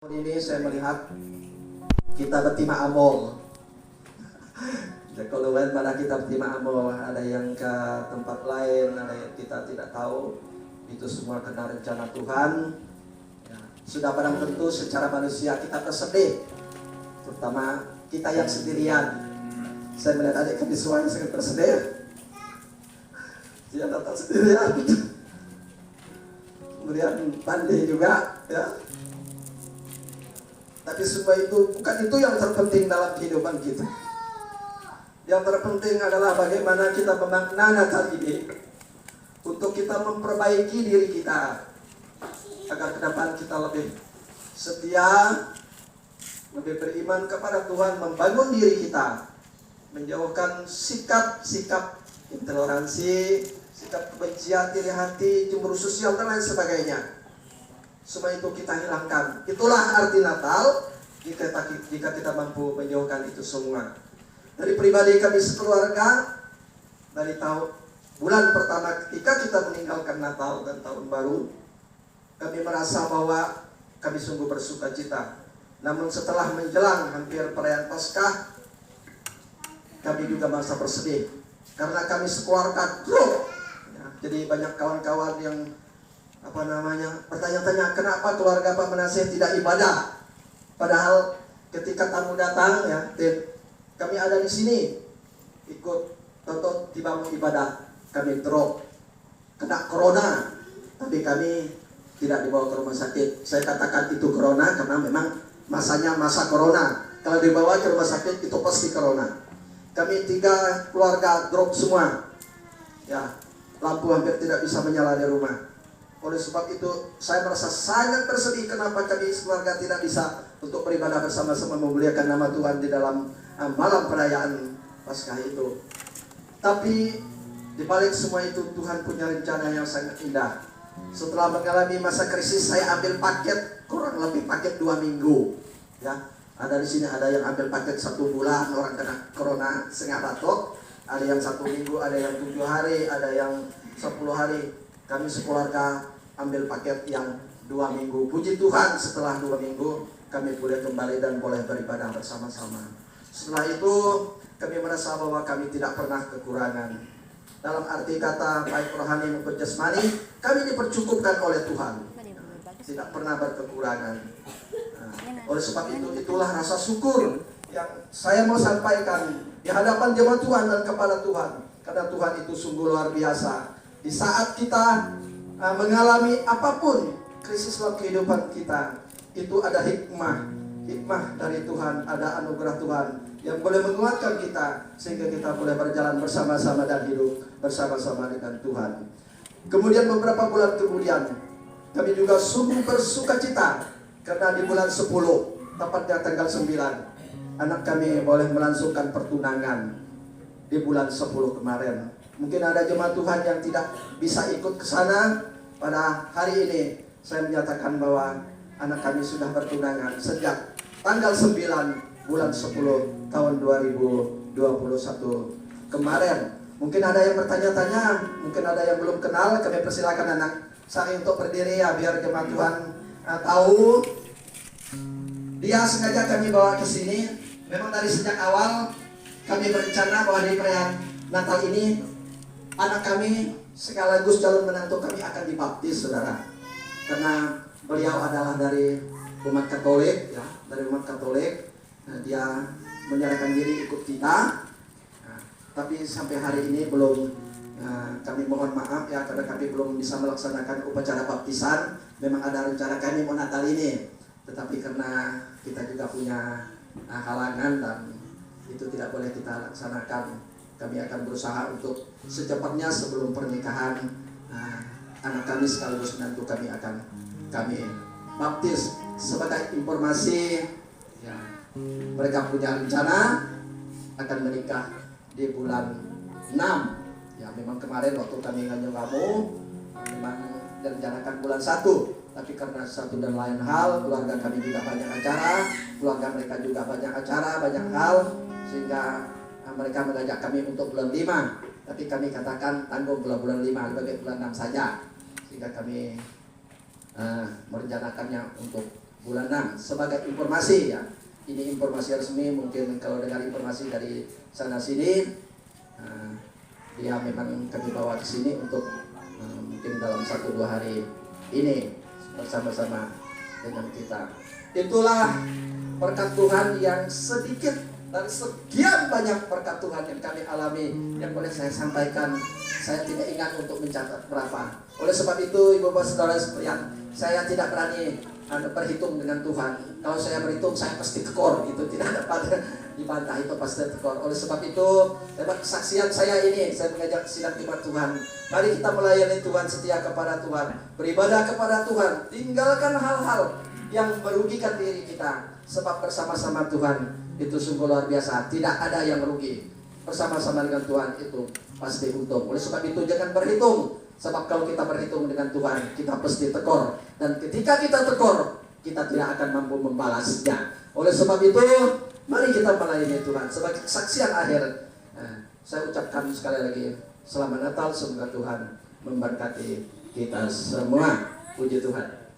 Ini saya melihat kita betima amol. Kalau pada kita betima amol, ada yang ke tempat lain, ada yang kita tidak tahu. Itu semua karena rencana Tuhan. Ya, sudah barang tentu secara manusia kita tersedih, terutama kita yang sendirian. Saya melihat adik kami suami sangat tersedih. Dia datang sendirian. Kemudian pandai juga, ya. Tapi semua itu bukan itu yang terpenting dalam kehidupan kita. Yang terpenting adalah bagaimana kita memaknai Natal ini untuk kita memperbaiki diri kita agar ke depan kita lebih setia, lebih beriman kepada Tuhan, membangun diri kita, menjauhkan sikap-sikap intoleransi, sikap kebencian, iri hati, cemburu sosial dan lain sebagainya. Semua itu kita hilangkan. Itulah arti Natal jika kita mampu menjauhkan itu semua. Dari pribadi kami sekeluarga, dari tahun bulan pertama ketika kita meninggalkan Natal dan Tahun Baru, kami merasa bahwa kami sungguh bersuka cita. Namun setelah menjelang hampir perayaan Paskah, kami juga merasa bersedih karena kami sekeluarga drop. Ya, jadi banyak kawan-kawan yang bertanya-tanya kenapa keluarga Pak Manaseh tidak ibadah, padahal ketika tamu datang, ya, kami ada di sini ikut tonton tiba mau ibadah, kami drop kena corona, tapi kami tidak dibawa ke rumah sakit. Saya katakan itu corona karena memang masanya masa corona. Kalau dibawa ke rumah sakit itu pasti corona. Kami 3 keluarga drop semua, ya, lampu hampir tidak bisa menyala di rumah. Oleh sebab itu saya merasa sangat bersedih kenapa kami keluarga tidak bisa untuk beribadah bersama-sama memuliakan nama Tuhan di dalam malam perayaan Paskah itu. Tapi di balik semua itu Tuhan punya rencana yang sangat indah. Setelah mengalami masa krisis, saya ambil paket kurang lebih paket 2 minggu. Ya, ada di sini ada yang ambil paket 1 bulan, orang kena corona setengah batuk. Ada yang 1 minggu, ada yang 7 hari, ada yang 10 hari. Kami sekeluarga ambil paket yang 2 minggu. Puji Tuhan, setelah 2 minggu kami boleh kembali dan boleh beribadah bersama-sama. Setelah itu kami merasa bahwa kami tidak pernah kekurangan. Dalam arti kata baik rohani maupun jasmani, kami dipercukupkan oleh Tuhan. Tidak pernah berkekurangan. Nah, oleh sebab itu itulah rasa syukur yang saya mau sampaikan di hadapan jemaat Tuhan dan kepada Tuhan. Karena Tuhan itu sungguh luar biasa. Di saat kita mengalami apapun krisis dalam kehidupan kita, itu ada hikmah dari Tuhan, ada anugerah Tuhan yang boleh menguatkan kita sehingga kita boleh berjalan bersama-sama dan hidup bersama-sama dengan Tuhan. Kemudian beberapa bulan kemudian kami juga sungguh bersuka cita karena di bulan 10, tepatnya tanggal 9, anak kami boleh melangsungkan pertunangan di bulan 10 kemarin. Mungkin ada jemaat Tuhan yang tidak bisa ikut ke sana. Pada hari ini saya menyatakan bahwa anak kami sudah bertunangan sejak tanggal 9 bulan 10 tahun 2021 kemarin. Mungkin ada yang bertanya-tanya, mungkin ada yang belum kenal. Kami persilakan anak saya untuk berdiri, ya, biar jemaat Tuhan tahu. Dia sengaja kami bawa ke sini. Memang dari sejak awal kami berencana bahwa di perayaan Natal ini anak kami sekaligus calon menantu kami akan dibaptis, saudara. Karena beliau adalah dari umat Katolik, ya, dari umat Katolik. Nah, dia menyerahkan diri ikut kita. Nah, tapi sampai hari ini belum. Kami mohon maaf, ya, karena kami belum bisa melaksanakan upacara baptisan. Memang ada rencana kami mau Natal ini, tetapi karena kita juga punya halangan dan itu tidak boleh kita laksanakan. Kami akan berusaha untuk secepatnya sebelum pernikahan anak kami sekaligus menantu kami akan kami baptis. Sebagai informasi, ya, mereka punya rencana akan menikah di bulan 6. Ya, memang kemarin waktu kami ngajak kamu memang direncanakan bulan 1, tapi karena satu dan lain hal, keluarga kami juga banyak acara, keluarga mereka juga banyak acara, banyak hal, sehingga mereka mengajak kami untuk bulan 5, tapi kami katakan tanggung bulan 5 sebagai bulan 6 saja, sehingga kami merencanakannya untuk bulan 6. Sebagai informasi ya, ini informasi resmi, mungkin kalau dengar informasi dari sana sini, dia memang kami bawa ke sini untuk mungkin dalam 1-2 hari ini bersama-sama dengan kita. Itulah berkat Tuhan yang sedikit dan sekian banyak berkat Tuhan yang kami alami, yang boleh saya sampaikan. Saya tidak ingat untuk mencatat berapa. Oleh sebab itu, Ibu Bapak Saudara sekalian, saya tidak berani berhitung dengan Tuhan. Kalau saya berhitung, saya pasti tekor. Itu tidak dapat dibantah, itu pasti tekor. Oleh sebab itu, lewat kesaksian saya ini, saya mengajak sidang iman Tuhan. Mari kita melayani Tuhan, setia kepada Tuhan, beribadah kepada Tuhan, tinggalkan hal-hal yang merugikan diri kita. Sebab bersama-sama Tuhan itu sungguh luar biasa. Tidak ada yang merugi. Bersama-sama dengan Tuhan itu pasti untung. Oleh sebab itu jangan berhitung. Sebab kalau kita berhitung dengan Tuhan, kita pasti tekor. Dan ketika kita tekor, kita tidak akan mampu membalasnya. Oleh sebab itu, mari kita melayani Tuhan. Sebagai kesaksian akhir, saya ucapkan sekali lagi, Selamat Natal. Semoga Tuhan memberkati kita semua. Puji Tuhan.